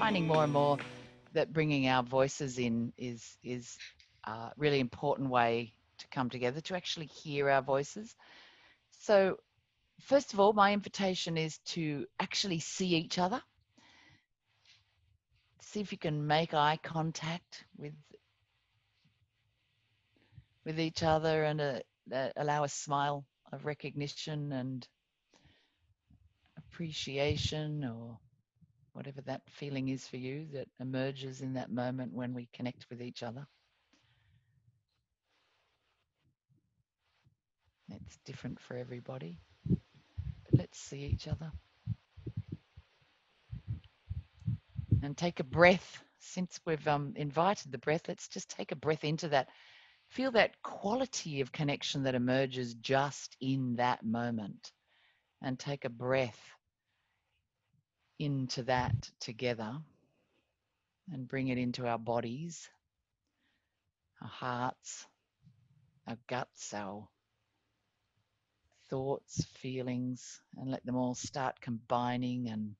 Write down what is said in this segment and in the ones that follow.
finding more and more that bringing our voices in is a really important way to come together, to actually hear our voices. So first of all, my invitation is to actually see each other. See if you can make eye contact with each other, and allow a smile of recognition and appreciation, or whatever that feeling is for you that emerges in that moment when we connect with each other. It's different for everybody, but let's see each other. And take a breath. Since we've invited the breath, let's just take a breath into that. Feel that quality of connection that emerges just in that moment. And take a breath into that together and bring it into our bodies, our hearts, our guts, our thoughts, feelings, and let them all start combining and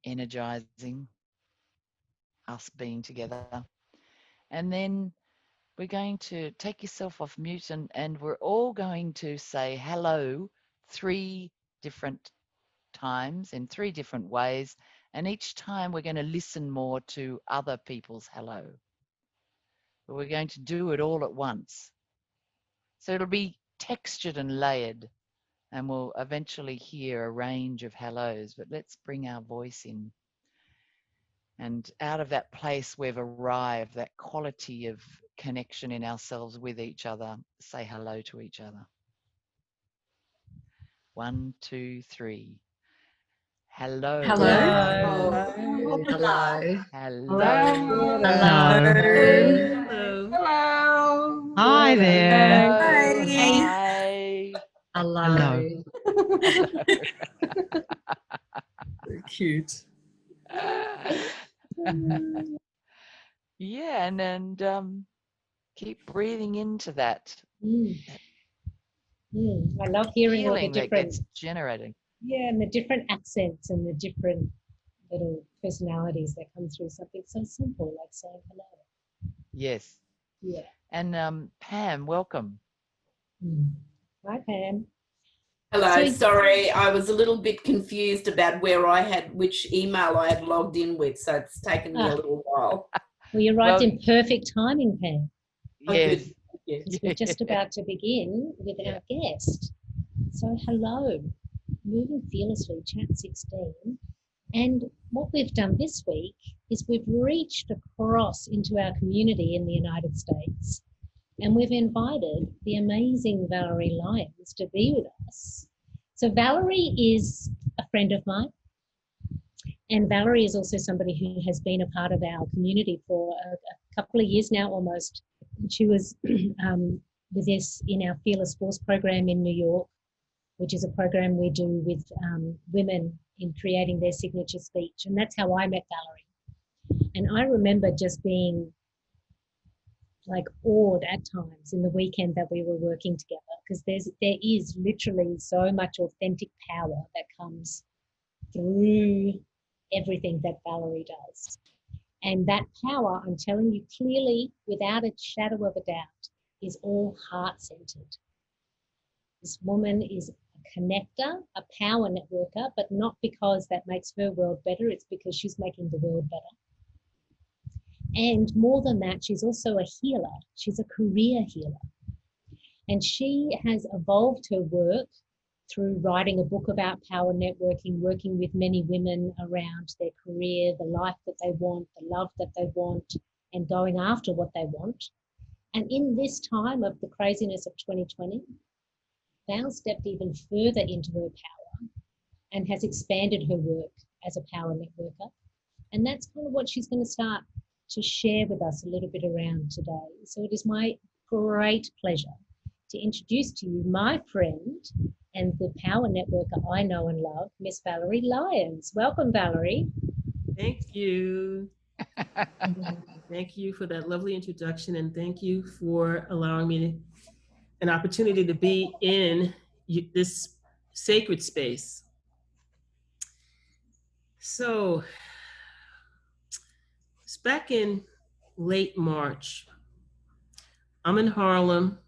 energizing us being together. And then we're going to take yourself off mute, and we're all going to say hello 3 different times in 3 different ways. And each time we're going to listen more to other people's hello. But we're going to do it all at once. So it'll be textured and layered, and we'll eventually hear a range of hellos. But let's bring our voice in. And out of that place we've arrived, that quality of connection in ourselves with each other, say hello to each other. 1, 2, 3. Hello. Hello. Hello. Hello. Hello. Hello. Hello. Hi there. Hi. Hello. Very cute. Yeah, and keep breathing into that. I love hearing all the Feeling that different, gets generated. yeah, and the different accents and the different little personalities that come through something so simple like saying hello. Yes. Yeah. And Pam, welcome. Hi, Pam. Hello, sorry, I was a little bit confused about which email I had logged in with, so it's taken me a little while. Well, you arrived in perfect timing, Pam. Yes. Because we're just about to begin with our guest. So hello, Moving Fearlessly, Chat 16. And what we've done this week is we've reached across into our community in the United States, and we've invited the amazing Valerie Lyons to be with us. So Valerie is a friend of mine, and Valerie is also somebody who has been a part of our community for a couple of years now almost. She was with us in our Fearless Force program in New York, which is a program we do with women in creating their signature speech. And that's how I met Valerie. And I remember just being like awed at times in the weekend that we were working together, because there is literally so much authentic power that comes through everything that Valerie does. And that power, I'm telling you clearly, without a shadow of a doubt, is all heart-centered. This woman is a connector, a power networker, but not because that makes her world better, it's because she's making the world better. And more than that, she's also a healer. She's a career healer. And she has evolved her work through writing a book about power networking, working with many women around their career, the life that they want, the love that they want, and going after what they want. And in this time of the craziness of 2020, Val stepped even further into her power and has expanded her work as a power networker. And that's kind of what she's going to start to share with us a little bit around today. So it is my great pleasure to introduce to you my friend and the power networker I know and love, Miss Valerie Lyons. Welcome, Valerie. Thank you. Thank you for that lovely introduction, and thank you for allowing me an opportunity to be in this sacred space. So it's back in late March. I'm in Harlem,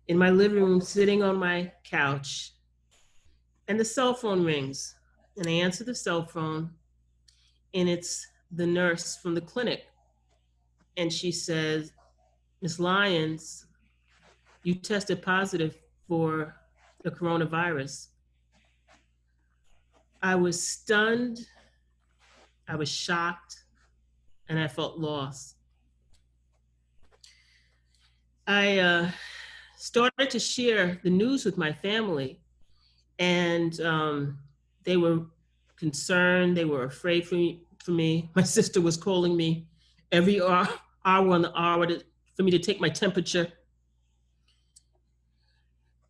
in my living room, sitting on my couch, and the cell phone rings. And I answer the cell phone, and it's the nurse from the clinic. And she says, "Miss Lyons, you tested positive for the coronavirus." I was stunned, I was shocked, and I felt lost. I started to share the news with my family, and they were concerned, they were afraid for me. My sister was calling me every hour on the hour for me to take my temperature.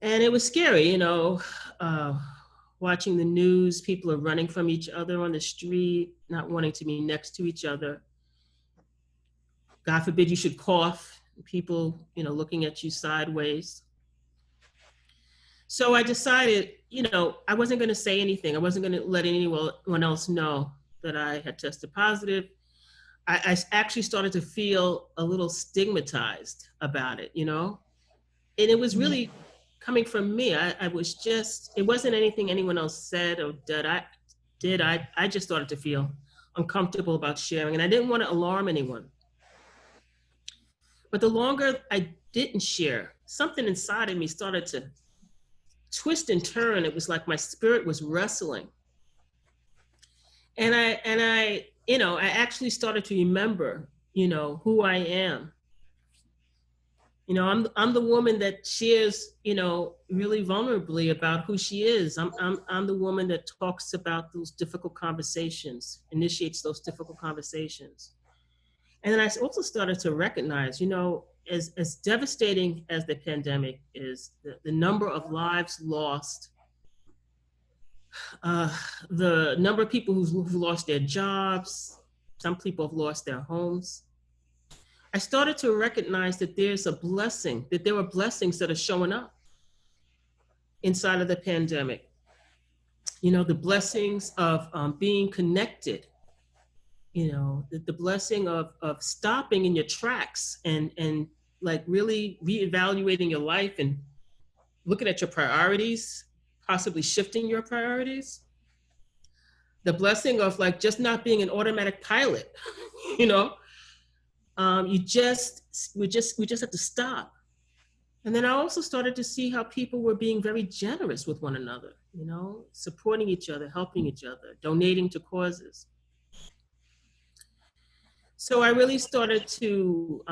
And it was scary, you know, watching the news, people are running from each other on the street, not wanting to be next to each other. God forbid you should cough, people, you know, looking at you sideways. So I decided, you know, I wasn't going to say anything. I wasn't going to let anyone else know that I had tested positive. I actually started to feel a little stigmatized about it, you know, and it was really coming from me. I was just, it wasn't anything anyone else said or did. I just started to feel uncomfortable about sharing, and I didn't want to alarm anyone. But the longer I didn't share, something inside of me started to twist and turn. It was like my spirit was wrestling. And I, you know, I actually started to remember, you know, who I am. You know, I'm the woman that shares, you know, really vulnerably about who she is. I'm the woman that talks about those difficult conversations, initiates those difficult conversations. And then I also started to recognize, you know, as devastating as the pandemic is, the number of lives lost, the number of people who've lost their jobs, some people have lost their homes. I started to recognize that there's a blessing, that there are blessings that are showing up inside of the pandemic. You know, the blessings of being connected, you know, the blessing of stopping in your tracks and like really reevaluating your life and looking at your priorities, possibly shifting your priorities. The blessing of like just not being an automatic pilot, you know. We just have to stop. And then I also started to see how people were being very generous with one another, you know, supporting each other, helping each other, donating to causes. So I really started to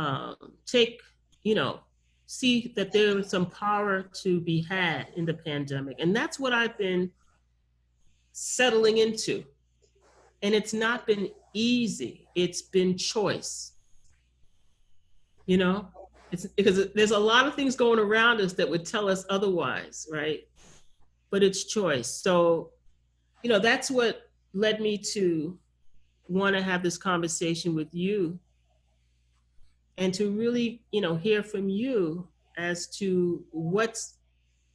see that there was some power to be had in the pandemic. And that's what I've been settling into. And it's not been easy, it's been choice. You know, it's because there's a lot of things going around us that would tell us otherwise, right? But it's choice. So, you know, that's what led me to want to have this conversation with you and to really, you know, hear from you as to what's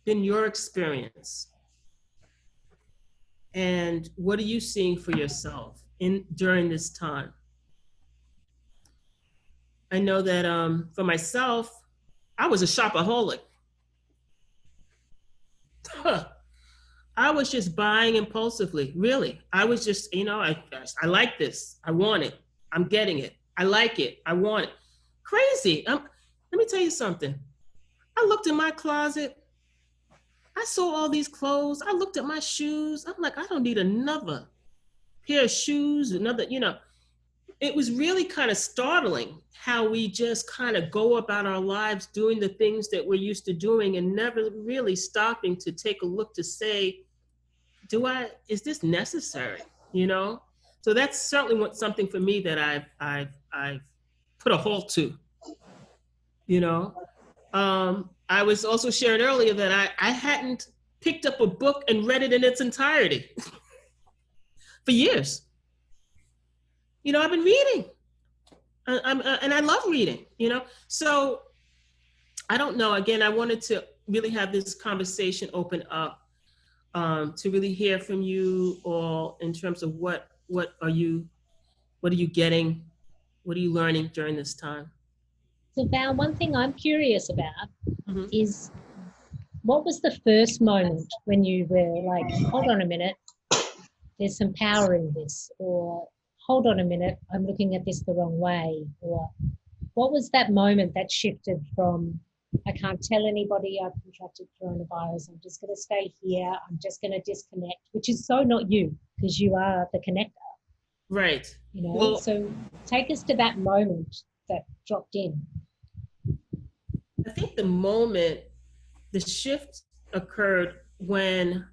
been your experience and what are you seeing for yourself during this time. I know that for myself, I was a shopaholic. I was just buying impulsively, really. I was just, you know, I like this. I want it. I'm getting it. I like it. I want it. Crazy. Let me tell you something. I looked in my closet. I saw all these clothes. I looked at my shoes. I'm like, I don't need another pair of shoes, another, you know. It was really kind of startling how we just kind of go about our lives doing the things that we're used to doing and never really stopping to take a look to say, is this necessary? You know? So that's certainly something for me that I've put a halt to, you know? I was also sharing earlier that I hadn't picked up a book and read it in its entirety for years. You know, I've been reading, and I love reading, you know? So I don't know, again, I wanted to really have this conversation open up to really hear from you all in terms of what are you getting, what are you learning during this time? So Val, one thing I'm curious about Mm-hmm. is, what was the first moment when you were like, hold on a minute, there's some power in this, or hold on a minute, I'm looking at this the wrong way, or what was that moment that shifted from, I can't tell anybody I've contracted coronavirus, I'm just going to stay here, I'm just going to disconnect, which is so not you, because you are the connector. Right. You know, Well, so take us to that moment that dropped in. I think the shift occurred when,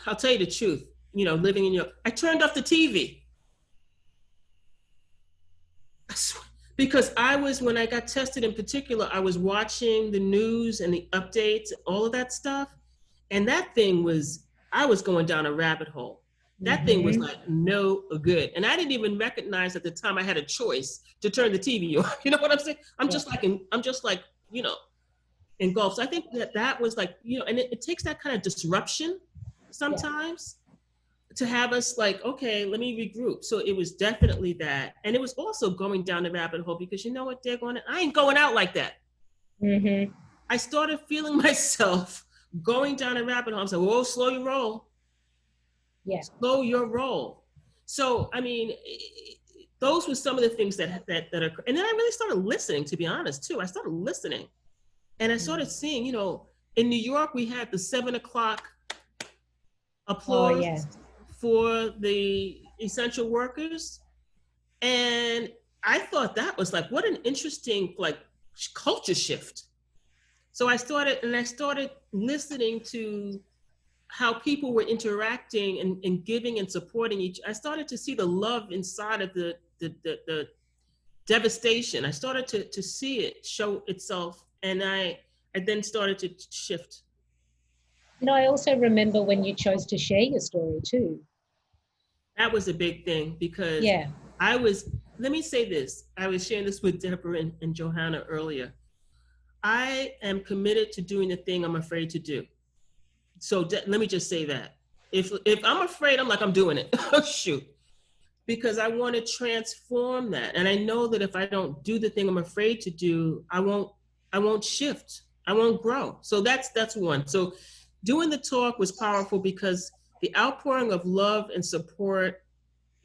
I'll tell you the truth, you know, living in I turned off the TV. Because when I got tested in particular, I was watching the news and the updates, all of that stuff. And that thing I was going down a rabbit hole. That thing was like no good. And I didn't even recognize at the time I had a choice to turn the TV on. You know what I'm saying? I'm just like, you know, engulfed. So I think that was like, you know, and it takes that kind of disruption sometimes to have us like, okay, let me regroup. So it was definitely that. And it was also going down the rabbit hole because, you know what, I ain't going out like that. Mm-hmm. I started feeling myself going down a rabbit hole. I was like, whoa, slow your roll. Yeah. Slow your roll. So, I mean, those were some of the things that occurred. And then I really started listening, to be honest, too. I started listening. And I started seeing, you know, in New York, we had the 7:00 applause for the essential workers. And I thought that was like, what an interesting, like, culture shift. So I started listening to how people were interacting and giving and supporting I started to see the love inside of the devastation. I started to see it show itself, and I then started to shift. You know, I also remember when you chose to share your story too. That was a big thing because let me say this, I was sharing this with Debra and Johanna earlier. I am committed to doing the thing I'm afraid to do. So let me just say that. If I'm afraid, I'm like, I'm doing it. Oh, shoot. Because I want to transform that. And I know that if I don't do the thing I'm afraid to do, I won't shift. I won't grow. So that's one. So doing the talk was powerful because the outpouring of love and support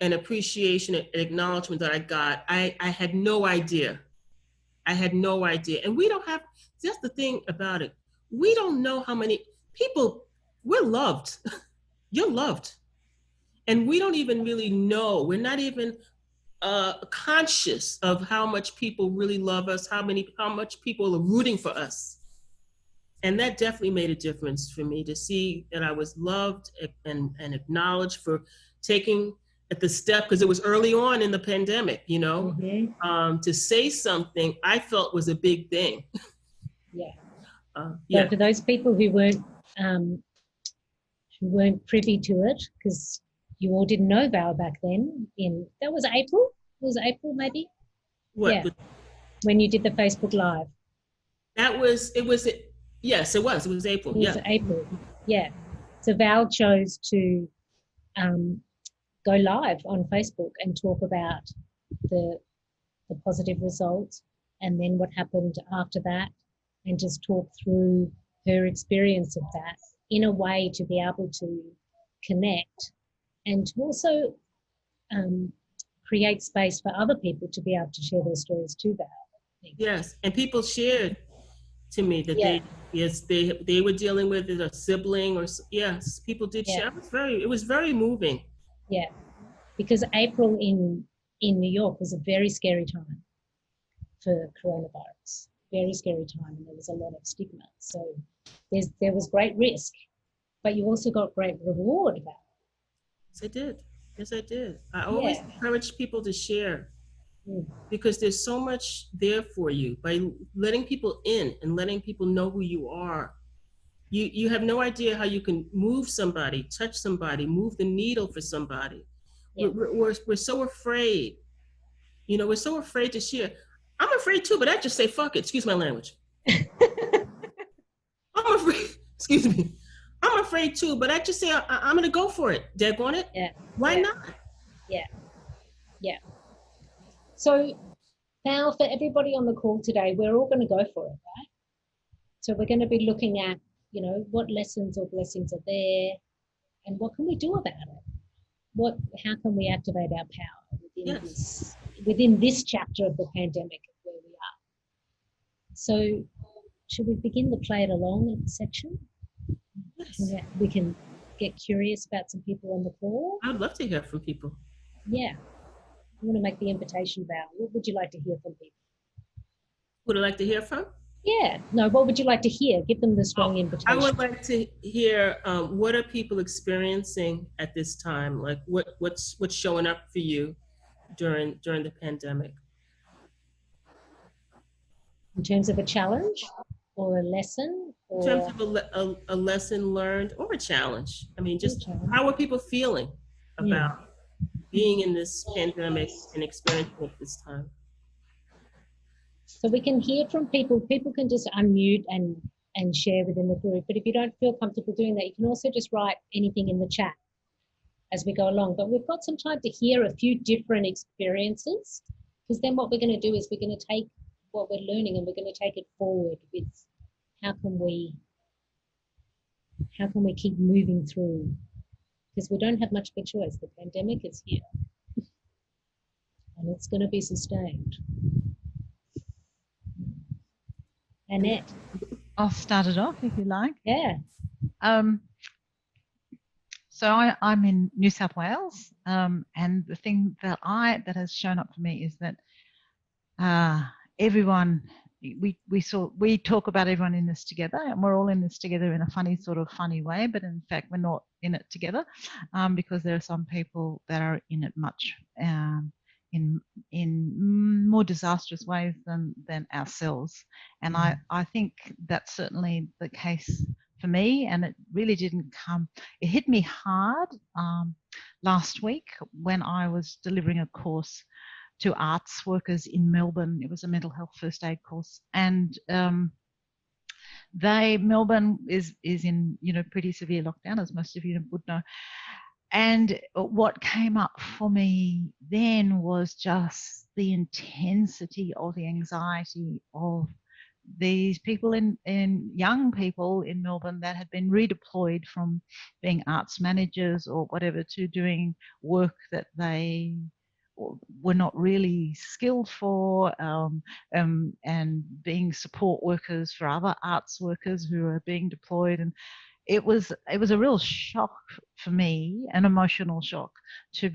and appreciation and acknowledgement that I got, I had no idea. I had no idea. And we don't have, that's the thing about it. We don't know how many people, we're loved. You're loved. And we don't even really know. We're not even conscious of how much people really love us, how much people are rooting for us. And that definitely made a difference for me to see that I was loved and acknowledged for taking at the step, because it was early on in the pandemic, you know, to say something I felt was a big thing. Yeah. So for those people who weren't privy to it, because you all didn't know Val back then, that was April? It was April maybe? What? Yeah. When you did the Facebook Live. Yes, it was April. It was April, yeah. So Val chose to go live on Facebook and talk about the positive results and then what happened after that, and just talk through her experience of that in a way to be able to connect and to also create space for other people to be able to share their stories too, Val. Yes, and people shared to me that they were dealing with a sibling, or people did share. It was very moving. Yeah, because April in New York was a very scary time for coronavirus. Very scary time, and there was a lot of stigma. So there was great risk, but you also got great reward about it. Yes, I did. I always encourage people to share because there's so much there for you. By letting people in and letting people know who you are, you have no idea how you can move somebody, touch somebody, move the needle for somebody. Yeah. We're so afraid. You know, we're so afraid to share. I'm afraid too, but I just say, fuck it. Excuse my language. I'm afraid. Excuse me. I'm afraid too, but I just say I'm going to go for it. Deg on it. Yeah. Why yeah. not? Yeah. So now for everybody on the call today, we're all going to go for it, right? So we're going to be looking at, you know, what lessons or blessings are there and what can we do about it? How can we activate our power within this chapter of the pandemic of where we are? So should we begin the play it along section? Yes. We can get curious about some people on the call. I would love to hear from people. Yeah. I want to make the invitation, Val. What would you like to hear from people? Would I like to hear from? Yeah. No, what would you like to hear? Give them the strong invitation. I would like to hear what are people experiencing at this time? Like what's showing up for you during the pandemic? In terms of a challenge or a lesson? In terms of a lesson learned or a challenge. I mean, just how are people feeling about being in this pandemic and experiencing it this time? So we can hear from people. People can just unmute and share within the group. But if you don't feel comfortable doing that, you can also just write anything in the chat as we go along. But we've got some time to hear a few different experiences, because then what we're going to do is we're going to take what we're learning and we're going to take it forward with how can we keep moving through, because we don't have much of a choice. The pandemic is here and it's going to be sustained. Annette. I'll start it off if you like. Yeah. So I'm in New South Wales, and the thing that has shown up for me is that everyone, we talk about everyone in this together, and we're all in this together in a funny way, but in fact we're not in it together, because there are some people that are in it much in more disastrous ways than ourselves. And I think that's certainly the case for me, and it really didn't come. It hit me hard last week when I was delivering a course to arts workers in Melbourne. It was a mental health first aid course, and Melbourne is in pretty severe lockdown, as most of you would know. And what came up for me then was just the intensity of the anxiety of these people young people in Melbourne that had been redeployed from being arts managers or whatever to doing work that they were not really skilled for, and being support workers for other arts workers who are being deployed. And it was a real shock for me, an emotional shock, to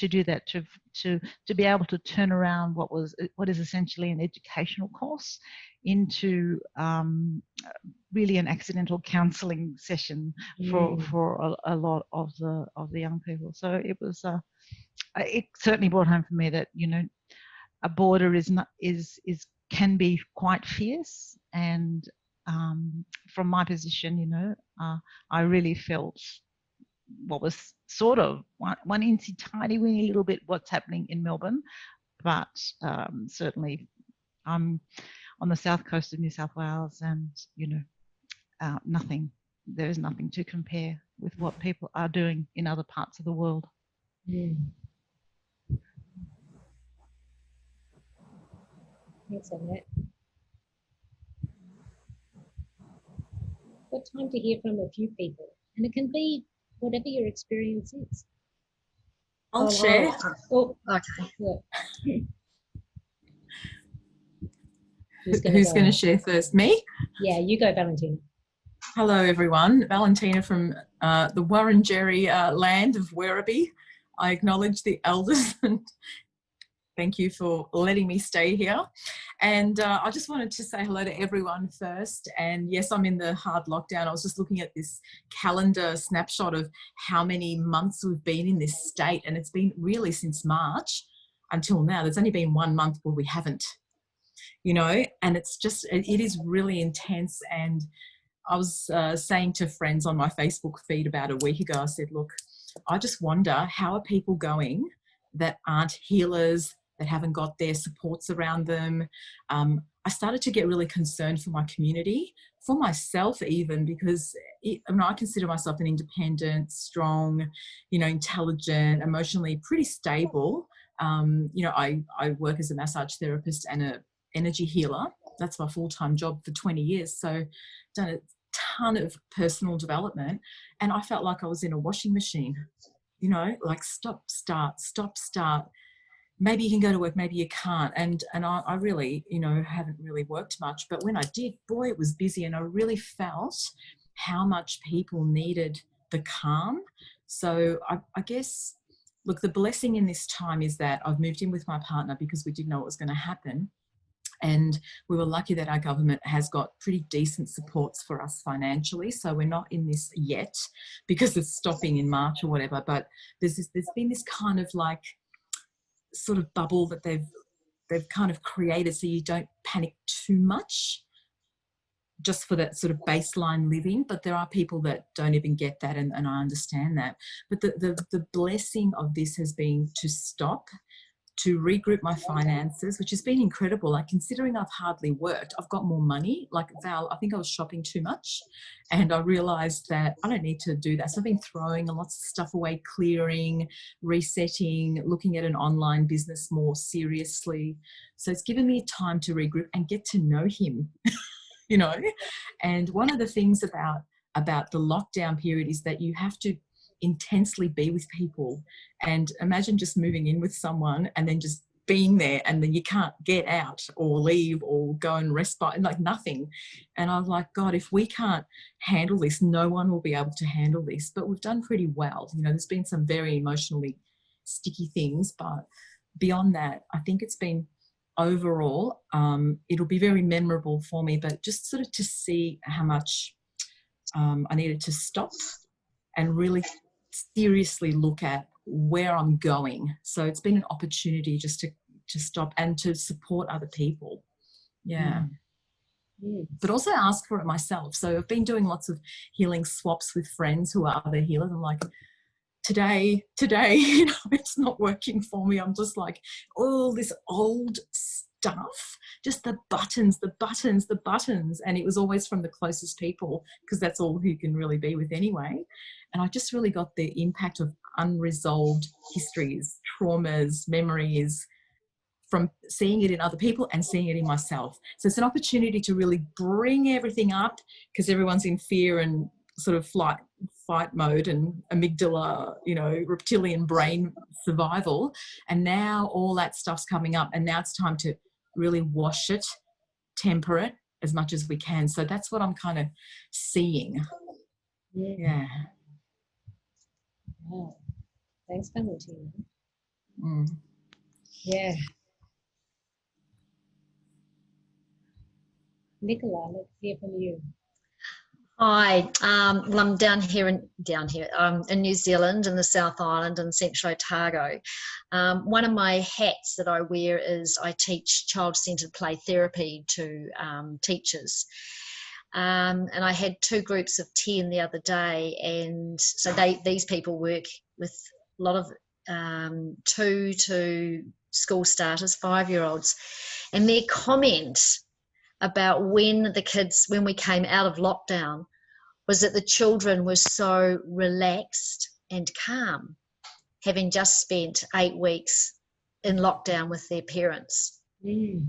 do that, to be able to turn around what is essentially an educational course into really an accidental counselling session for a lot of the young people. So it certainly brought home for me that a border can be quite fierce, and from my position, I really felt what was sort of one incy tiny weeny little bit what's happening in Melbourne, but certainly I'm on the south coast of New South Wales, and there is nothing to compare with what people are doing in other parts of the world. Thanks, Annette. Got time to hear from a few people, and it can be whatever your experience is. I'll share. Oh, okay. Yeah. Who's going to share first? Me? Yeah, you go, Valentina. Hello, everyone. Valentina from the Wurundjeri land of Werribee. I acknowledge the elders and thank you for letting me stay here. And I just wanted to say hello to everyone first. And yes, I'm in the hard lockdown. I was just looking at this calendar snapshot of how many months we've been in this state. And it's been really since March until now. There's only been 1 month where we haven't, and it's just, it is really intense. And I was saying to friends on my Facebook feed about a week ago, I said, look, I just wonder, how are people going that aren't healers, that haven't got their supports around them? I started to get really concerned for my community, for myself even, because I consider myself an independent, strong, intelligent, emotionally pretty stable. I work as a massage therapist and an energy healer. That's my full-time job for 20 years. So done a ton of personal development, and I felt like I was in a washing machine, like stop, start, stop, start. Maybe you can go to work, maybe you can't. And I really, haven't really worked much. But when I did, boy, it was busy. And I really felt how much people needed the calm. So I guess, look, the blessing in this time is that I've moved in with my partner because we didn't know what was going to happen. And we were lucky that our government has got pretty decent supports for us financially. So we're not in this yet because it's stopping in March or whatever. But there's been this kind of like, sort of bubble that they've kind of created so you don't panic too much just for that sort of baseline living. But there are people that don't even get that, and I understand that. But the blessing of this has been to stop, to regroup my finances, which has been incredible. Like, considering I've hardly worked, I've got more money. Like Val, I think I was shopping too much, and I realized that I don't need to do that. So I've been throwing lots of stuff away, clearing, resetting, looking at an online business more seriously. So it's given me time to regroup and get to know him, And one of the things about the lockdown period is that you have to intensely be with people. And imagine just moving in with someone and then just being there, and then you can't get out or leave or go and respite, like nothing. And I was like, God, if we can't handle this, no one will be able to handle this. But we've done pretty well. There's been some very emotionally sticky things, but beyond that, I think it's been overall, it'll be very memorable for me, but just sort of to see how much I needed to stop and really seriously look at where I'm going. So it's been an opportunity just to stop and to support other people. Yeah. Mm. But also ask for it myself. So I've been doing lots of healing swaps with friends who are other healers. I'm like, today, it's not working for me. I'm just like, all this old stuff, just the buttons. And it was always from the closest people, because that's all who can really be with anyway. And I just really got the impact of unresolved histories, traumas, memories from seeing it in other people and seeing it in myself. So it's an opportunity to really bring everything up, because everyone's in fear and sort of fight mode and amygdala, reptilian brain survival. And now all that stuff's coming up, and now it's time to really wash it, temper it as much as we can. So that's what I'm kind of seeing. Yeah. Wow. Thanks, Valentina. Mm. Yeah. Nicola, let's hear from you. Hi, well, I'm down here in New Zealand, in the South Island, in Central Otago. One of my hats that I wear is I teach child-centred play therapy to teachers. And I had 2 groups of 10 the other day, and so these people work with a lot of 2 to school starters, 5-year-olds, and their comment about when we came out of lockdown was that the children were so relaxed and calm, having just spent 8 weeks in lockdown with their parents. Mm.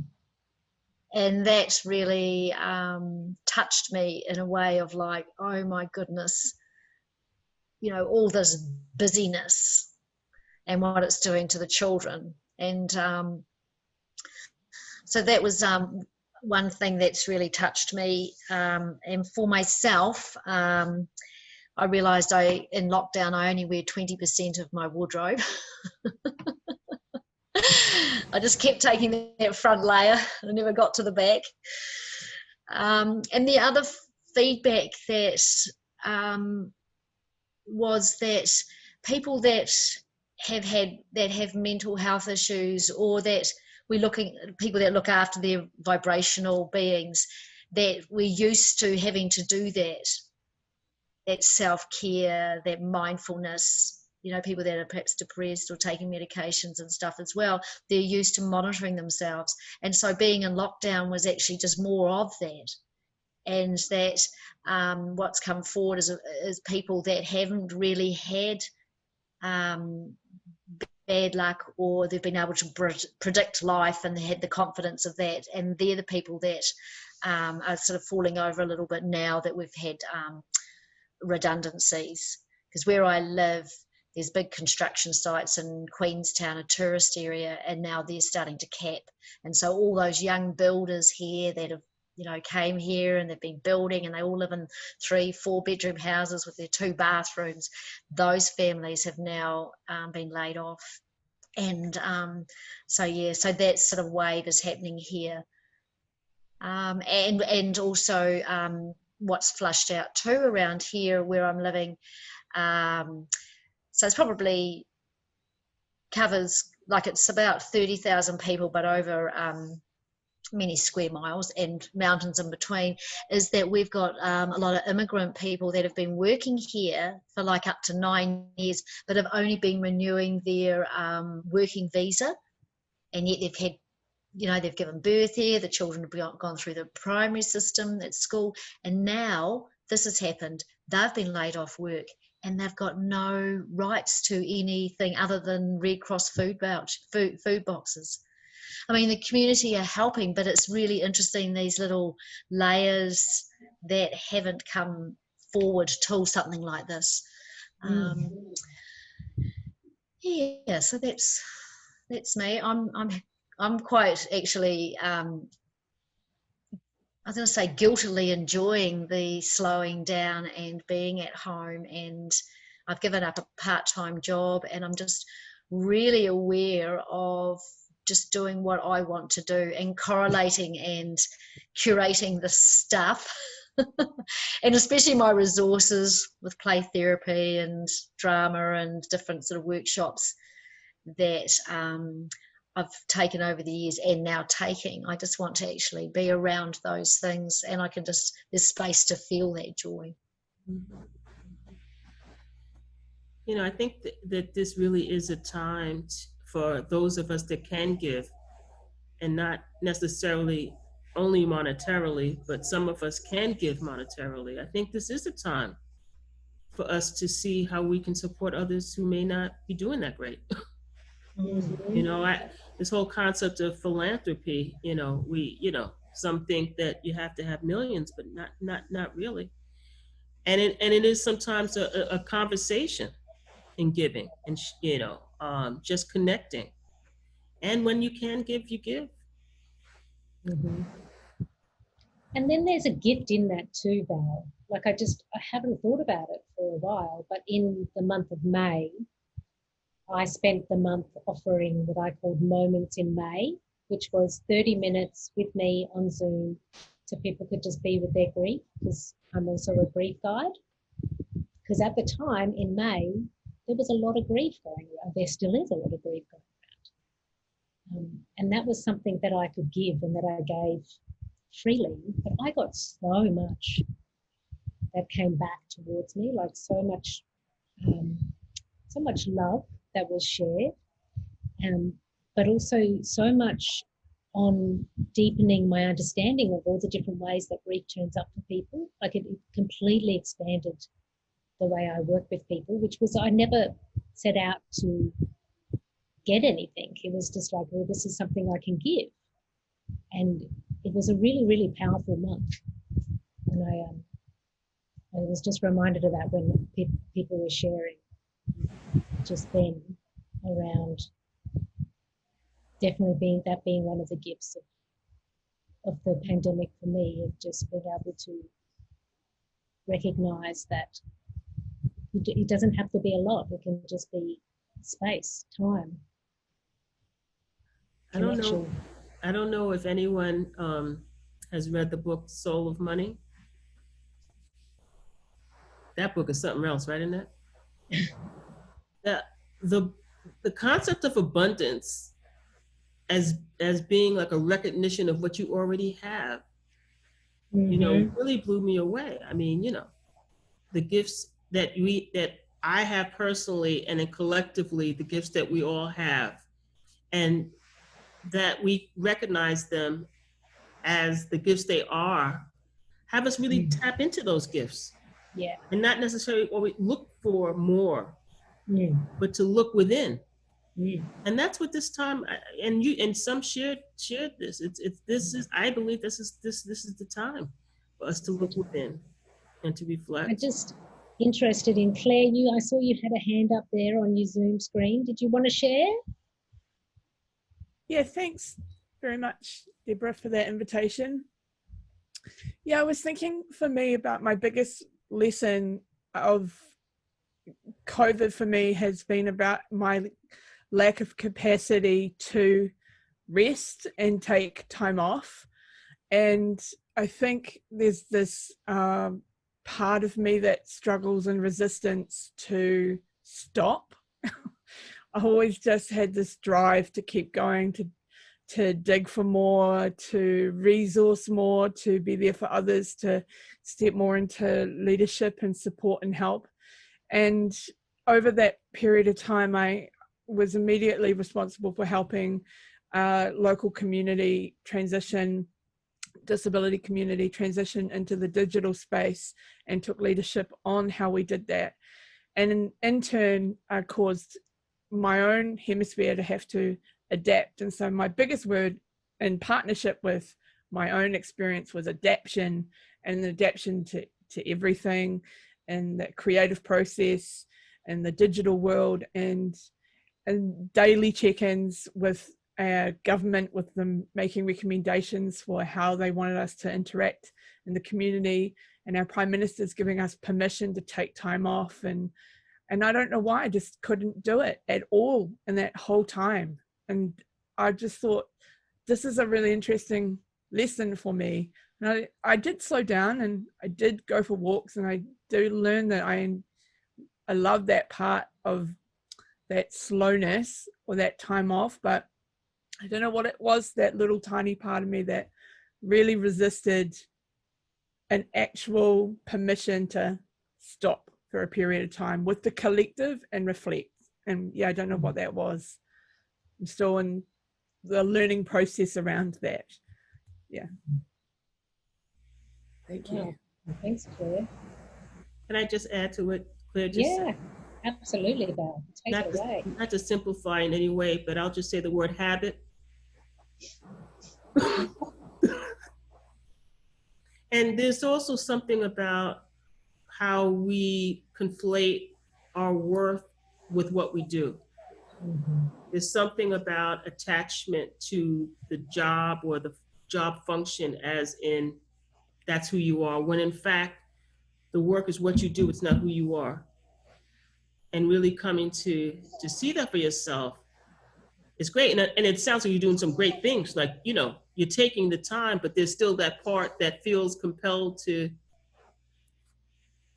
And that really touched me in a way of like, oh my goodness, all this busyness and what it's doing to the children. And so that was one thing that's really touched me. And for myself, I realised in lockdown I only wear 20% of my wardrobe. I just kept taking that front layer. I never got to the back. And the other feedback that was that people that have mental health issues, or that people that look after their vibrational beings, that we're used to having to do that self-care, that mindfulness, you know, people that are perhaps depressed or taking medications and stuff as well, they're used to monitoring themselves. And so being in lockdown was actually just more of that. And that what's come forward is people that haven't really had bad luck, or they've been able to predict life and they had the confidence of that. And they're the people that are sort of falling over a little bit now that we've had redundancies. Because where I live, there's big construction sites in Queenstown, a tourist area, and now they're starting to cap. And so all those young builders here that have, you know, came here and they've been building, and they all live in 3-4 bedroom houses with their 2 bathrooms, those families have now been laid off. And so that sort of wave is happening here. And also what's flushed out too around here where I'm living, so it's probably covers, like, it's about 30,000 people, but over many square miles and mountains in between, is that we've got a lot of immigrant people that have been working here for like up to 9 years, but have only been renewing their working visa, and yet they've had, you know, they've given birth here, the children have gone through the primary system at school, and now this has happened. They've been laid off work and they've got no rights to anything other than Red Cross food boxes. I mean, the community are helping, but it's really interesting, these little layers that haven't come forward till something like this. Yeah, so that's me. I'm quite actually, I was going to say, guiltily enjoying the slowing down and being at home, and I've given up a part-time job, and I'm just really aware of just doing what I want to do and correlating and curating the stuff and especially my resources with play therapy and drama and different sort of workshops that I've taken over the years and now taking. I just want to actually be around those things, and I can just, there's space to feel that joy. You know, I think that this really is a time for those of us that can give, and not necessarily only monetarily, but some of us can give monetarily. I think this is a time for us to see how we can support others who may not be doing that great. You know, this whole concept of philanthropy, you know, some think that you have to have millions, but not really. And it is sometimes a conversation in giving, and you know, just connecting. And when you can give, you give. And then there's a gift in that too, Val. Like I haven't thought about it for a while, but in the month of May, I spent the month offering what I called Moments in May, which was 30 minutes with me on Zoom, so people could just be with their grief, because I'm also a grief guide. Because at the time in May, there was a lot of grief going around. There still is a lot of grief going around. And that was something that I could give and that I gave freely. But I got so much that came back towards me, like so much love that was shared, but also so much on deepening my understanding of all the different ways that grief turns up for people. Like it completely expanded the way I work with people, which was, I never set out to get anything. It was just like, well, this is something I can give. And it was a really, really powerful month. And I was just reminded of that when people were sharing just then around definitely being one of the gifts of the pandemic for me, of just being able to recognize that it doesn't have to be a lot. It can just be space, time. I don't know if anyone has read the book Soul of Money. That book is something else, right, Annette? The concept of abundance as being like a recognition of what you already have, you know, really blew me away. I mean, you know, the gifts that I have personally, and then collectively, the gifts that we all have, and that we recognize them as the gifts they are, have us really tap into those gifts. Yeah. And not necessarily always look for more, but to look within. And that's what this time, and some shared this. I believe this is the time for us to look within and to reflect. I'm just interested in Claire. I saw you had a hand up there on your Zoom screen. Did you want to share? Yeah, thanks very much, Deborah, for that invitation. Yeah, I was thinking for me about my biggest lesson of COVID for me has been about my lack of capacity to rest and take time off. And I think there's this part of me that struggles in resistance to stop. I always just had this drive to keep going, to dig for more, to resource more, to be there for others, to step more into leadership and support and help. And over that period of time, I was immediately responsible for helping local community transition, disability community transition into the digital space, and took leadership on how we did that. And in turn, caused my own hemisphere to have to adapt. And so my biggest word in partnership with my own experience was adaptation, and the adaptation to everything, and that creative process, and the digital world, and daily check-ins with our government, with them making recommendations for how they wanted us to interact in the community, and our Prime Minister's giving us permission to take time off. And I don't know why, I just couldn't do it at all in that whole time. And I just thought, this is a really interesting lesson for me. And I did slow down, and I did go for walks, and I do learn that I love that part of that slowness or that time off, but I don't know what it was, that little tiny part of me that really resisted an actual permission to stop for a period of time with the collective and reflect. And yeah, I don't know what that was. I'm still in the learning process around that. Yeah. Thank you. Wow. Thanks, Claire. Can I just add to what Claire just said? Yeah, absolutely, Val. Take it away. Not to simplify in any way, but I'll just say the word habit. And there's also something about how we conflate our worth with what we do. There's something about attachment to the job or the job function, as in that's who you are, when in fact the work is what you do, it's not who you are. And really coming to see that for yourself is great. And it sounds like you're doing some great things, like, you know, you're taking the time, but there's still that part that feels compelled to,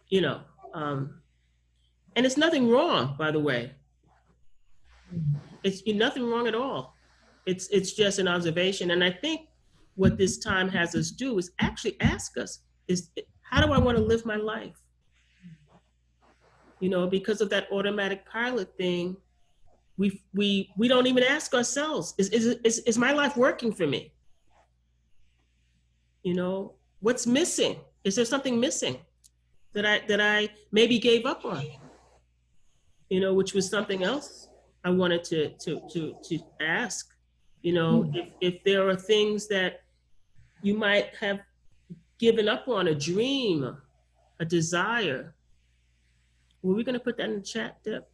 you know, and it's nothing wrong, by the way. It's nothing wrong at all. It's just an observation. And I think what this time has us do is actually ask us, how do I want to live my life? You know, because of that automatic pilot thing, we don't even ask ourselves, is my life working for me? You know, what's missing? Is there something missing that I maybe gave up on? You know, which was something else I wanted to ask. You know, if there are things that you might have given up on, a dream, a desire. Were we going to put that in the chat, Deb?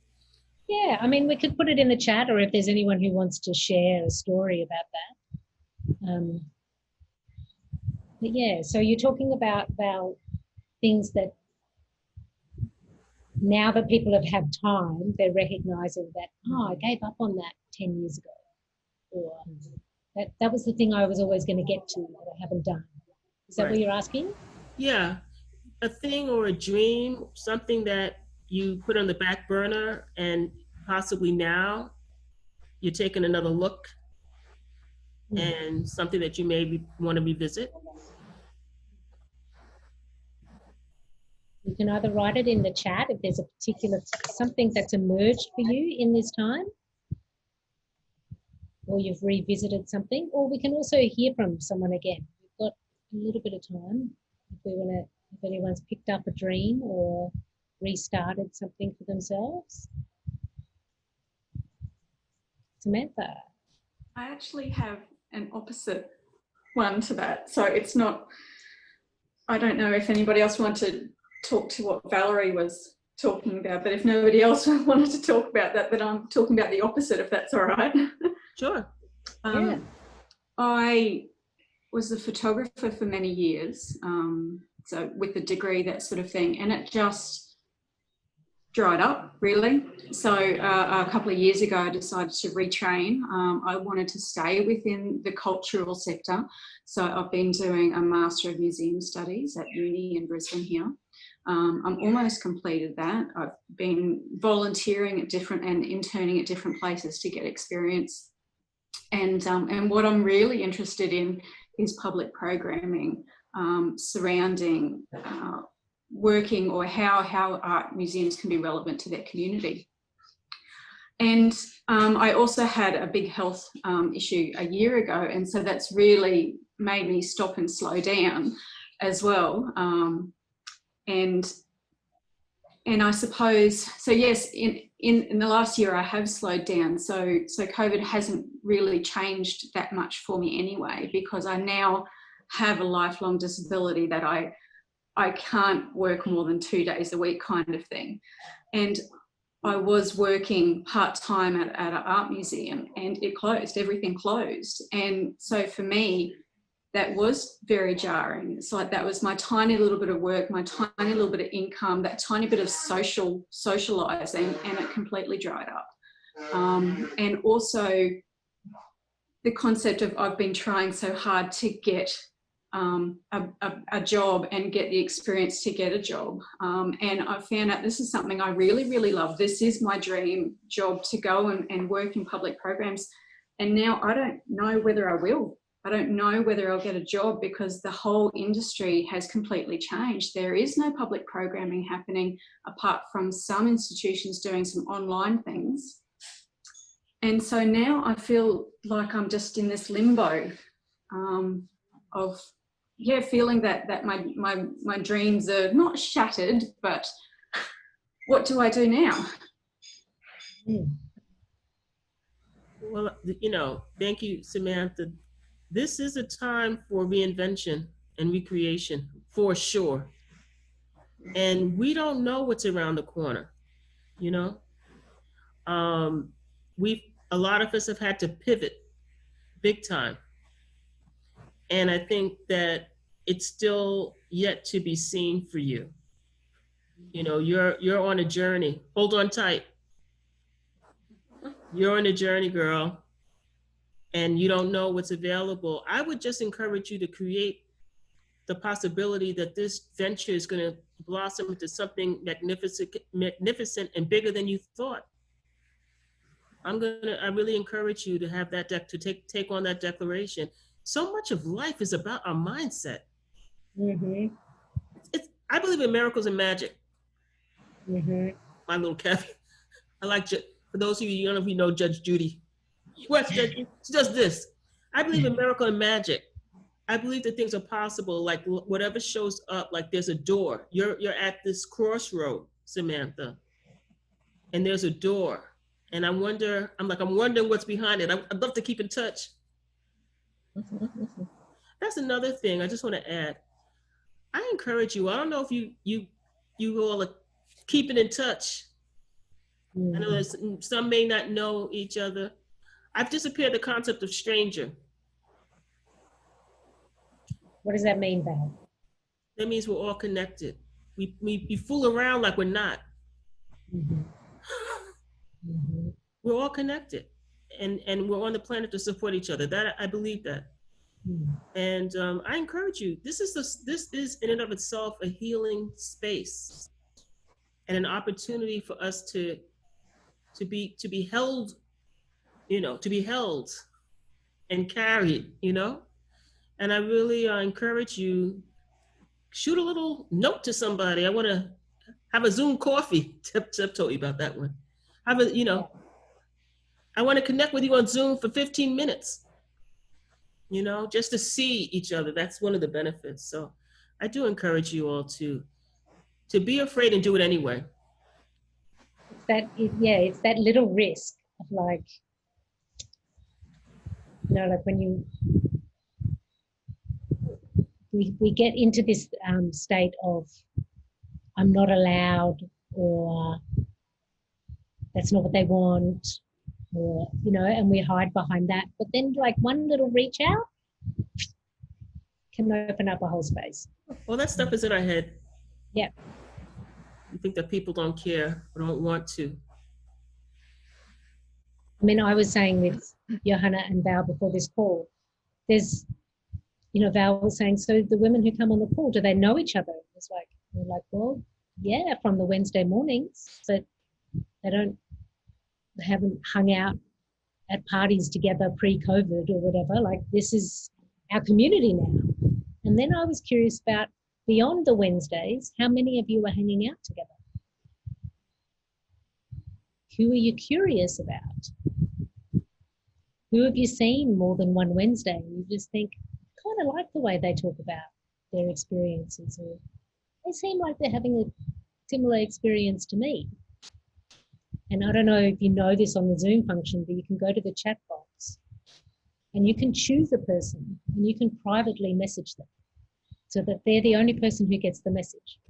Yeah, I mean, we could put it in the chat, or if there's anyone who wants to share a story about that. But yeah, so you're talking about things that now that people have had time, they're recognizing that, oh, I gave up on that 10 years ago. Or that was the thing I was always going to get to that I haven't done. Is that Right. what you're asking? Yeah, a thing or a dream, something that you put on the back burner, and possibly now you're taking another look, and something that you maybe want to revisit. You can either write it in the chat if there's a particular something that's emerged for you in this time, or you've revisited something, or we can also hear from someone again. We've got a little bit of time if we want to, if anyone's picked up a dream or restarted something for themselves. Samantha. I actually have an opposite one to that. So it's not, I don't know if anybody else wanted to talk to what Valerie was talking about, but if nobody else wanted to talk about that, then I'm talking about the opposite, if that's all right. Sure. Yeah. I was a photographer for many years, so with a degree, that sort of thing, and it just dried up, really. So a couple of years ago, I decided to retrain. I wanted to stay within the cultural sector, so I've been doing a Master of Museum Studies at uni in Brisbane here. I'm almost completed that. I've been volunteering at different and interning at different places to get experience. And what I'm really interested in is public programming surrounding working or how art museums can be relevant to their community. And I also had a big health issue a year ago, and so that's really made me stop and slow down as well. And I suppose, so yes, in the last year I have slowed down. So COVID hasn't really changed that much for me anyway, because I now have a lifelong disability that I can't work more than 2 days a week kind of thing. And I was working part-time at an art museum, and it closed, everything closed. And so for me, that was very jarring. It's like that was my tiny little bit of work, my tiny little bit of income, that tiny bit of socializing, and it completely dried up. And also the concept of I've been trying so hard to get a job and get the experience to get a job. And I found out this is something I really, really love. This is my dream job, to go and work in public programs. And now I don't know whether I will. I don't know whether I'll get a job, because the whole industry has completely changed. There is no public programming happening apart from some institutions doing some online things. And so now I feel like I'm just in this limbo of, yeah, feeling that my dreams are not shattered, but what do I do now? Well, you know, thank you, Samantha. This is a time for reinvention and recreation, for sure. And we don't know what's around the corner, you know? A lot of us have had to pivot big time. And I think that it's still yet to be seen for you. You know, you're on a journey. Hold on tight. You're on a journey, girl. And you don't know what's available. I would just encourage you to create the possibility that this venture is going to blossom into something magnificent and bigger than you thought. I really encourage you to have that to take on that declaration. So much of life is about our mindset. Mm-hmm. I believe in miracles and magic. Mm-hmm. My little caveat. I like, for those of you, you don't know if you know Judge Judy. What's Judge Judy? She does this. I believe in miracle and magic. I believe that things are possible, like whatever shows up, like there's a door. You're at this crossroad, Samantha, and there's a door. And I'm wondering what's behind it. I'd love to keep in touch. That's another thing I just want to add. I encourage you. I don't know if you all are keeping in touch. I know that some may not know each other. I've disappeared the concept of stranger. What does that mean, Val? That means we're all connected. We fool around like we're not. Mm-hmm. Mm-hmm. We're all connected, and we're on the planet to support each other. That I believe that. And I encourage you. This is in and of itself a healing space, and an opportunity for us to be held, you know, to be held and carried, you know. And I really encourage you, shoot a little note to somebody. I want to have a Zoom coffee. Tip told you about that one. Have a, I want to connect with you on Zoom for 15 minutes, just to see each other. That's one of the benefits. So I do encourage you all to be afraid and do it anyway. It's that little risk of like when we get into this state of I'm not allowed, or that's not what they want, or and we hide behind that. But then like one little reach out can open up a whole space. Well, that stuff is in our head. Yeah. You think that people don't care or don't want to. I mean, I was saying with Johanna and Val before this call, there's, Val was saying, so the women who come on the call, do they know each other? It's like, we're like, well, yeah, from the Wednesday mornings, but they haven't hung out at parties together pre-COVID or whatever. Like, this is our community now. And then I was curious about beyond the Wednesdays, how many of you are hanging out together? Who are you curious about? Who have you seen more than one Wednesday? And you just think, I kind of like the way they talk about their experiences, or they seem like they're having a similar experience to me. And I don't know if you know this on the Zoom function, but you can go to the chat box and you can choose a person and you can privately message them so that they're the only person who gets the message.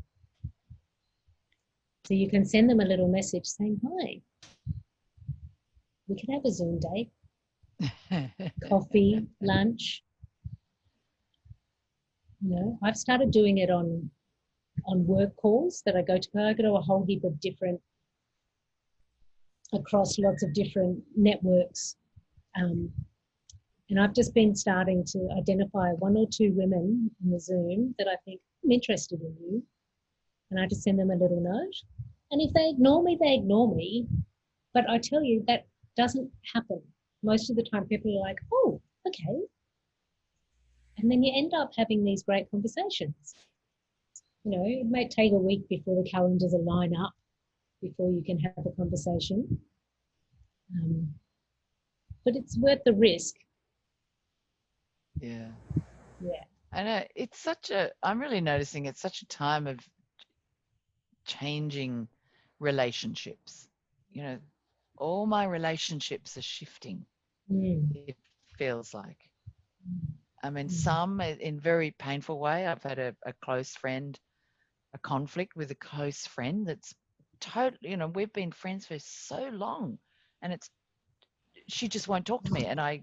So you can send them a little message saying, hi, we can have a Zoom date, coffee, lunch. I've started doing it on work calls that I go to. I go to a whole heap of different, across lots of different networks. And I've just been starting to identify one or two women in the Zoom that I think, I'm interested in you. And I just send them a little note. And if they ignore me, they ignore me. But I tell you, that doesn't happen. Most of the time people are like, oh, okay. And then you end up having these great conversations. It may take a week before the calendars align up, before you can have a conversation. But it's worth the risk. Yeah. Yeah. I know I'm really noticing it's such a time of changing relationships. All my relationships are shifting. It feels like. I mean, some in very painful way. I've had a close friend, a conflict with a close friend that's totally, we've been friends for so long, and she just won't talk to me, and I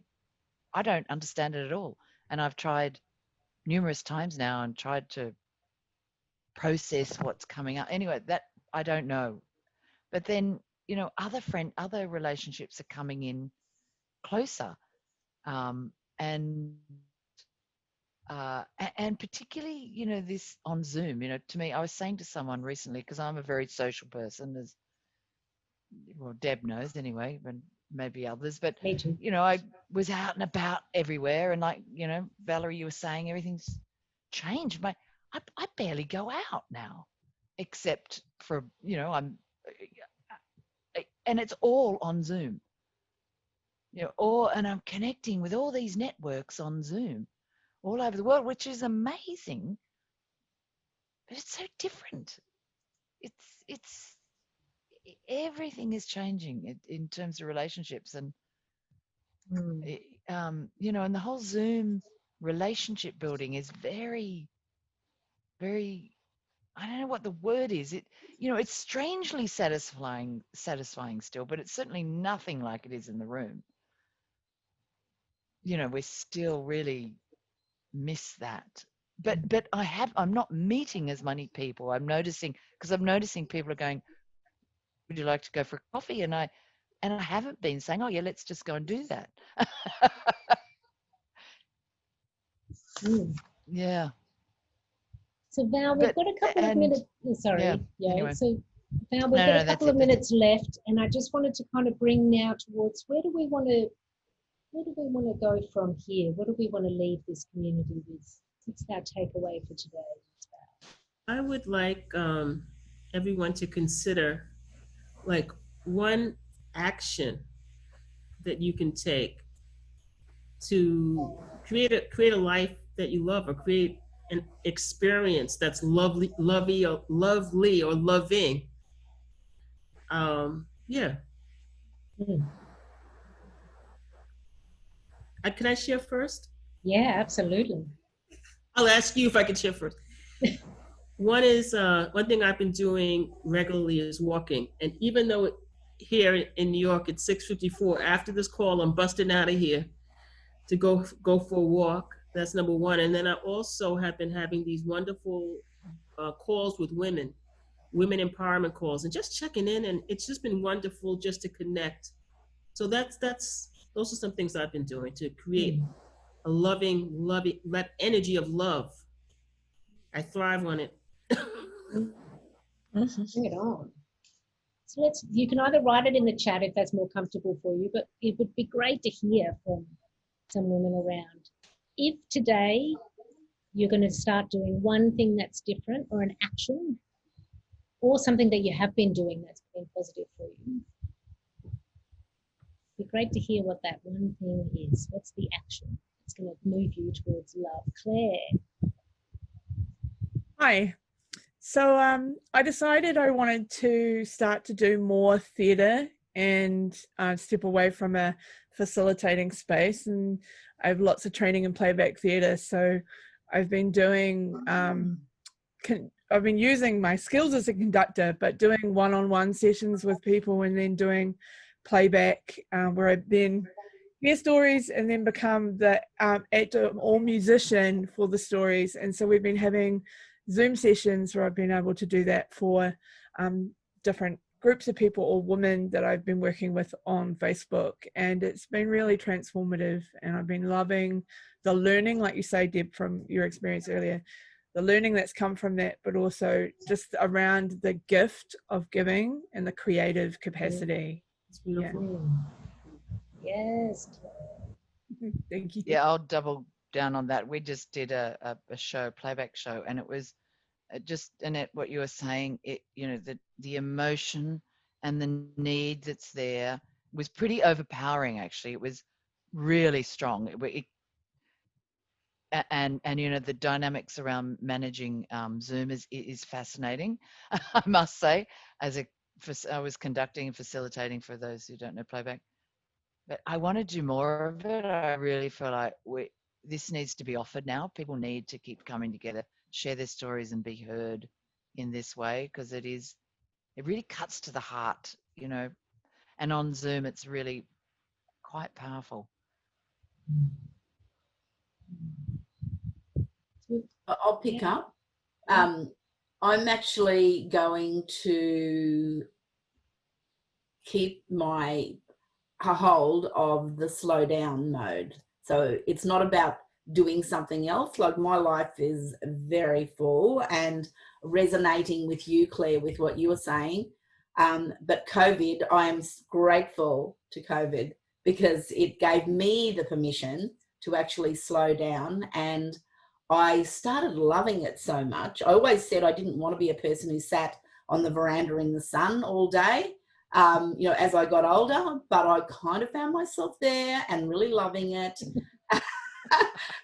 don't understand it at all. And I've tried numerous times now and tried to process what's coming up. Anyway, that I don't know. But then, other relationships are coming in closer. And particularly, this on Zoom, to me, I was saying to someone recently, because I'm a very social person, as well, Deb knows anyway, and maybe others, but, Me too. I was out and about everywhere, and like, Valerie, you were saying, everything's changed. I barely go out now, except for, and it's all on Zoom, and I'm connecting with all these networks on Zoom all over the world, which is amazing, but it's so different. It's everything is changing in terms of relationships, and and the whole Zoom relationship building is very, very, I don't know what the word is. It's strangely satisfying still, but it's certainly nothing like it is in the room. We still really miss that. But I'm not meeting as many people. I'm noticing people are going, would you like to go for coffee? And I haven't been saying, oh yeah, let's just go and do that. Yeah. So Val, we've got a couple of minutes. Sorry. Yeah. Anyway. So Val, we've got a couple of minutes left, and I just wanted to kind of bring now towards where do we want to go from here? What do we want to leave this community with? What's our takeaway for today? I would like everyone to consider like one action that you can take to create a life that you love, or create an experience that's lovely or loving. Yeah. Can I share first? Yeah, absolutely. I'll ask you if I can share first. One thing I've been doing regularly is walking, and even though here in New York it's 6:54, after this call I'm busting out of here to go for a walk. That's number one. And then I also have been having these wonderful calls with women empowerment calls, and just checking in, and it's just been wonderful just to connect. So those are some things I've been doing to create a loving that energy of love. I thrive on it. Bring it on. So you can either write it in the chat if that's more comfortable for you, but it would be great to hear from some women around. If today you're going to start doing one thing that's different, or an action, or something that you have been doing that's been positive for you, it'd be great to hear what that one thing is. What's the action that's going to move you towards love? Claire. Hi. So I decided I wanted to start to do more theatre and step away from a facilitating space, and I have lots of training in playback theatre. So I've been doing, I've been using my skills as a conductor, but doing one-on-one sessions with people, and then doing playback where I then hear stories and then become the actor or musician for the stories. And so we've been having Zoom sessions where I've been able to do that for different groups of people or women that I've been working with on Facebook, and it's been really transformative. And I've been loving the learning, like you say, Deb, from your experience earlier, the learning that's come from that, but also just around the gift of giving and the creative capacity. It's beautiful. Yes. Thank you. Yeah, I'll double down on that. We just did a show, playback show, and it was just, Annette, what you were saying, the emotion and the need that's there was pretty overpowering, actually. It was really strong. And the dynamics around managing Zoom is fascinating, I must say. I was conducting and facilitating, for those who don't know playback, but I want to do more of it. I really feel like this needs to be offered now. People need to keep coming together, share their stories, and be heard in this way, because it really cuts to the heart, and on Zoom it's really quite powerful. I'll pick up. I'm actually going to keep my hold of the slow down mode. So it's not about doing something else. Like, my life is very full, and resonating with you, Claire, with what you were saying. But COVID, I am grateful to COVID, because it gave me the permission to actually slow down, and I started loving it so much. I always said I didn't want to be a person who sat on the veranda in the sun all day, as I got older, but I kind of found myself there and really loving it.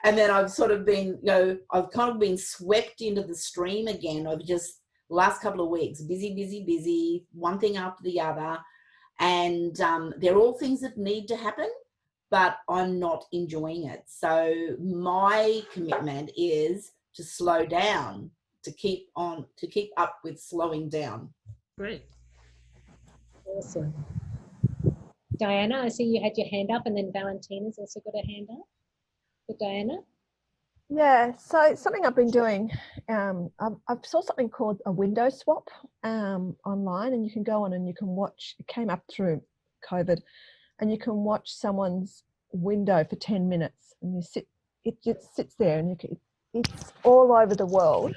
And then I've sort of been, I've kind of been swept into the stream again of just last couple of weeks, busy, one thing after the other. And they're all things that need to happen, but I'm not enjoying it. So my commitment is to slow down, to keep up with slowing down. Great. Awesome. Diana, I see you had your hand up, and then Valentina's also got a hand up. But Diana? Yeah, so something I've been doing, I saw something called a window swap online, and you can go on and you can watch, it came up through COVID, and you can watch someone's window for 10 minutes, and it just sits there, and it's all over the world,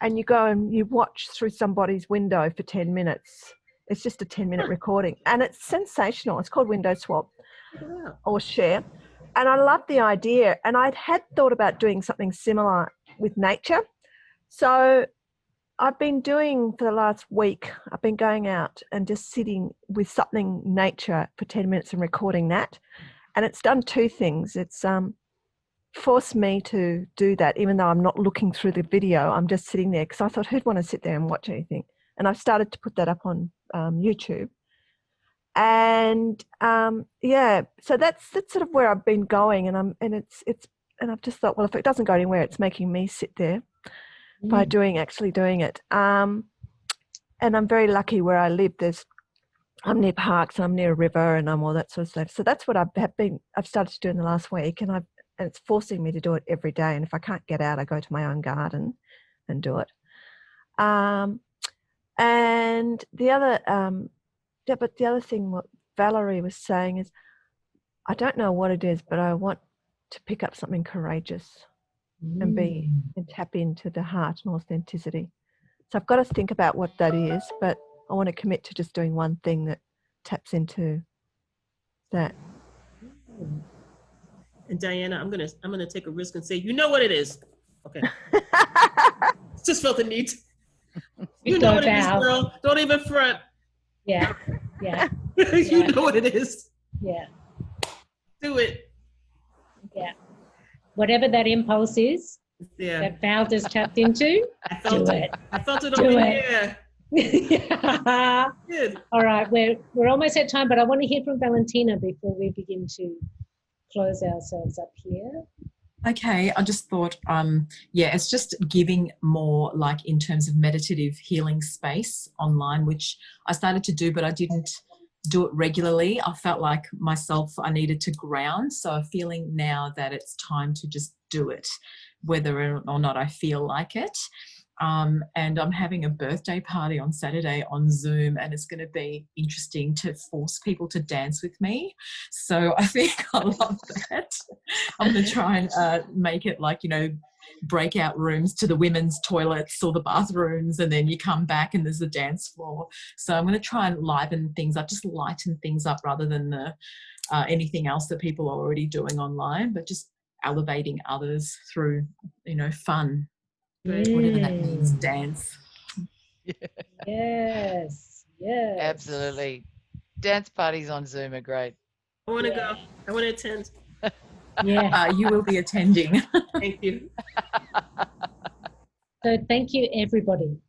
and you go and you watch through somebody's window for 10 minutes. It's just a 10-minute recording, and it's sensational. It's called Window Swap or Share. And I love the idea. And I'd had thought about doing something similar with nature. So I've been doing for the last week, I've been going out and just sitting with something nature for 10 minutes and recording that. And it's done two things. It's forced me to do that, even though I'm not looking through the video. I'm just sitting there because I thought, who'd want to sit there and watch anything? And I've started to put that up on YouTube. And yeah, so that's sort of where I've been going. And I've just thought, well, if it doesn't go anywhere, it's making me sit there by actually doing it. And I'm very lucky where I live. I'm near parks and I'm near a river and I'm all that sort of stuff. So that's what I've started to do in the last week, and it's forcing me to do it every day. And if I can't get out, I go to my own garden and do it. And the other, but the other thing what Valerie was saying is, I don't know what it is, but I want to pick up something courageous and tap into the heart and authenticity. So I've got to think about what that is, but I want to commit to just doing one thing that taps into that. And Diana, I'm gonna take a risk and say, you know what it is. Okay. Just felt the need. You know what it is, girl. Don't even front. Yeah. You know what it is. Yeah. Do it. Yeah. Whatever that impulse is, that Val just tapped into, I felt it. I felt it over here. Good. All right, we're almost at time, but I want to hear from Valentina before we begin to close ourselves up here. Okay, I just thought, it's just giving more, like, in terms of meditative healing space online, which I started to do, but I didn't do it regularly. I felt like myself, I needed to ground. So I'm feeling now that it's time to just do it, whether or not I feel like it. And I'm having a birthday party on Saturday on Zoom, and it's going to be interesting to force people to dance with me. So I think I love that. I'm going to try and make it like, breakout rooms to the women's toilets or the bathrooms, and then you come back and there's a dance floor. So I'm going to try and liven things up, just lighten things up rather than anything else that people are already doing online, but just elevating others through, fun. Whatever that means, dance. Yes. Absolutely. Dance parties on Zoom are great. I want to go. I want to attend. Yeah. You will be attending. Thank you. So thank you, everybody,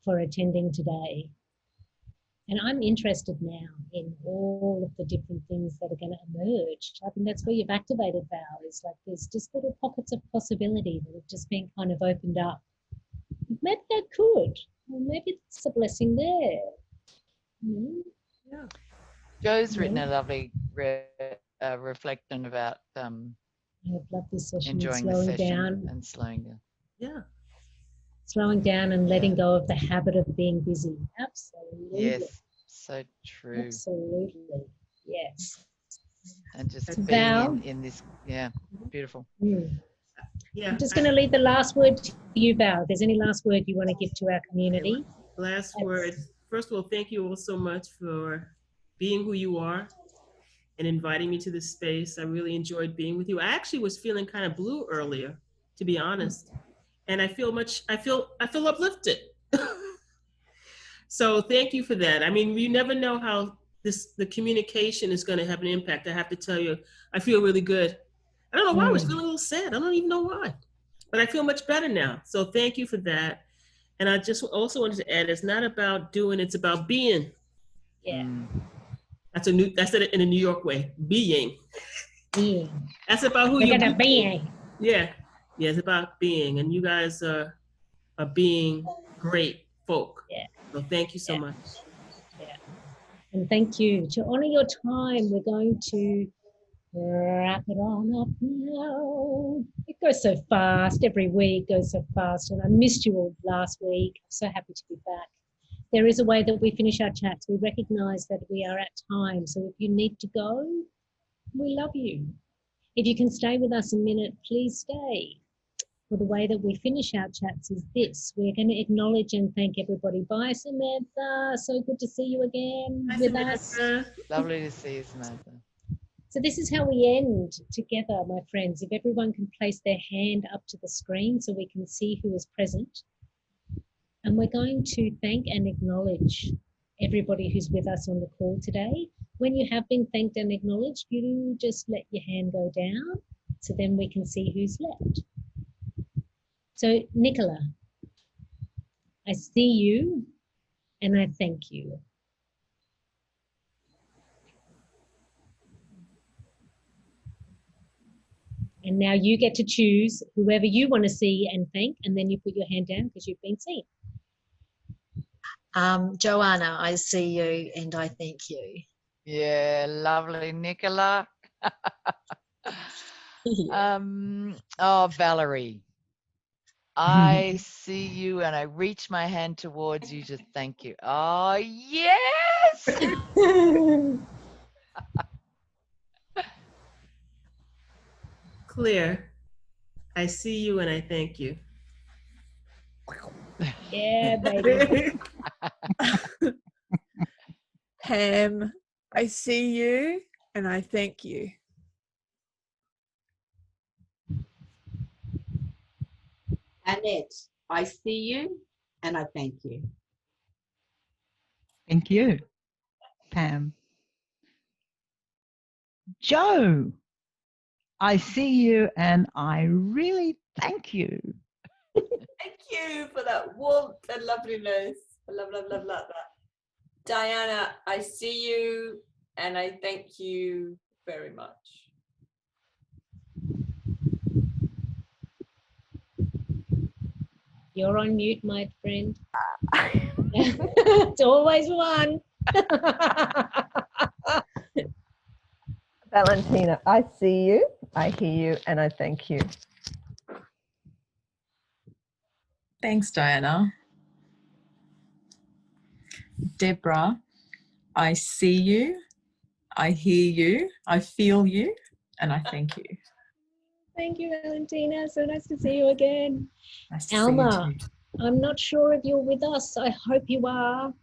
for attending today. And I'm interested now in all of the different things that are going to emerge. I think that's where you've activated, Val, is like there's just little pockets of possibility that have just been kind of opened up. Maybe that could, or maybe it's a blessing there. Yeah. Joe's written a lovely reflection about I love this session. enjoying slowing the session down. and slowing down. Yeah. Slowing down and letting go of the habit of being busy. Absolutely. Yes, so true. Absolutely. Yes. And just Val? being in this, beautiful. Yeah. I'm just going to leave the last word to you, Val. If there's any last word you want to give to our community. Last word. First of all, thank you all so much for being who you are and inviting me to this space. I really enjoyed being with you. I actually was feeling kind of blue earlier, to be honest. And I feel uplifted. So thank you for that. I mean, you never know how the communication is going to have an impact. I have to tell you, I feel really good. I don't know why I was feeling a little sad. I don't even know why, but I feel much better now. So thank you for that. And I just also wanted to add, it's not about doing, it's about being. Yeah. That's it in a New York way, being. That's about who you're being. Yeah. Yeah, it's about being, and you guys are being great folk. Yeah. So thank you so much. Yeah. And thank you. To honor your time, we're going to wrap it on up now. It goes so fast. Every week goes so fast, and I missed you all last week. I'm so happy to be back. There is a way that we finish our chats. We recognise that we are at time. So if you need to go, we love you. If you can stay with us a minute, please stay. Well, the way that we finish our chats is this. We're going to acknowledge and thank everybody. Bye, Samantha. So good to see you again with us. Lovely to see you, Samantha. So this is how we end together, my friends. If everyone can place their hand up to the screen so we can see who is present. And we're going to thank and acknowledge everybody who's with us on the call today. When you have been thanked and acknowledged, you just let your hand go down so then we can see who's left. So, Nicola, I see you and I thank you. And now you get to choose whoever you want to see and thank, and then you put your hand down because you've been seen. Joanna, I see you and I thank you. Yeah, lovely, Nicola. Valerie, I see you and I reach my hand towards you to thank you. Oh, yes! Claire, I see you and I thank you. Yeah, baby. Pam, I see you and I thank you. Annette, I see you and I thank you. Thank you, Pam. Joe, I see you and I really thank you. Thank you for that warmth and loveliness. I love that. Diana, I see you and I thank you very much. You're on mute, my friend. It's always one. Valentina, I see you, I hear you, and I thank you. Thanks, Diana. Debra, I see you, I hear you, I feel you, and I thank you. Thank you, Valentina. So nice to see you again. Nice to Alma, see you too. I'm not sure if you're with us. I hope you are.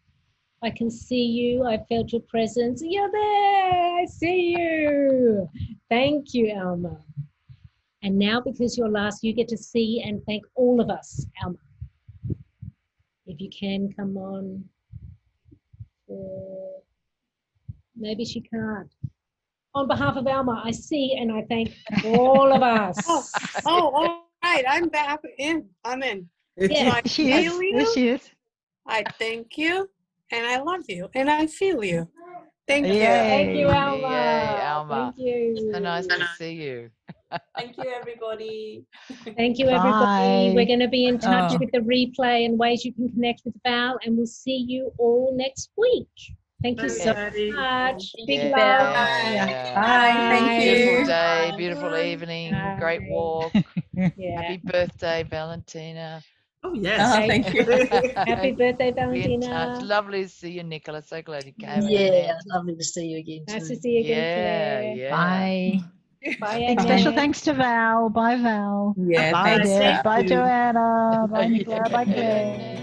I can see you. I felt your presence. You're there. I see you. Thank you, Alma. And now, because you're last, you get to see and thank all of us, Alma. If you can, come on. Or maybe she can't. On behalf of Alma, I see and I thank all of us. All right. I'm back in. I'm in. Yeah. So I She feel is. you. There she is. I thank you. And I love you. And I feel you. Thank you. Thank you, Yay. Alma. Yay, Alma. Thank you. So nice to see you. Thank you, everybody. Thank you, everybody. Bye. We're going to be in touch Oh. with the replay and ways you can connect with Val, and we'll see you all next week. Thank you so Everybody. much. Big Yeah, love. yeah. Bye. Thank Beautiful you. day, beautiful evening, great Bye. walk. Yeah. Happy birthday, Valentina. Oh, yes. Thank you. Happy birthday, Be in touch. Valentina. Lovely to see you, Nicola. So glad you came. Yeah, Annette. lovely to see you again Nice too. to see you again, Yeah, Claire. yeah. Bye. Bye, Big special Annette. thanks to Val. Bye, Val. Yeah, Bye, thanks. Deb. Thank Bye, you. Joanna. Bye, Nicola. Bye, Yeah. Claire.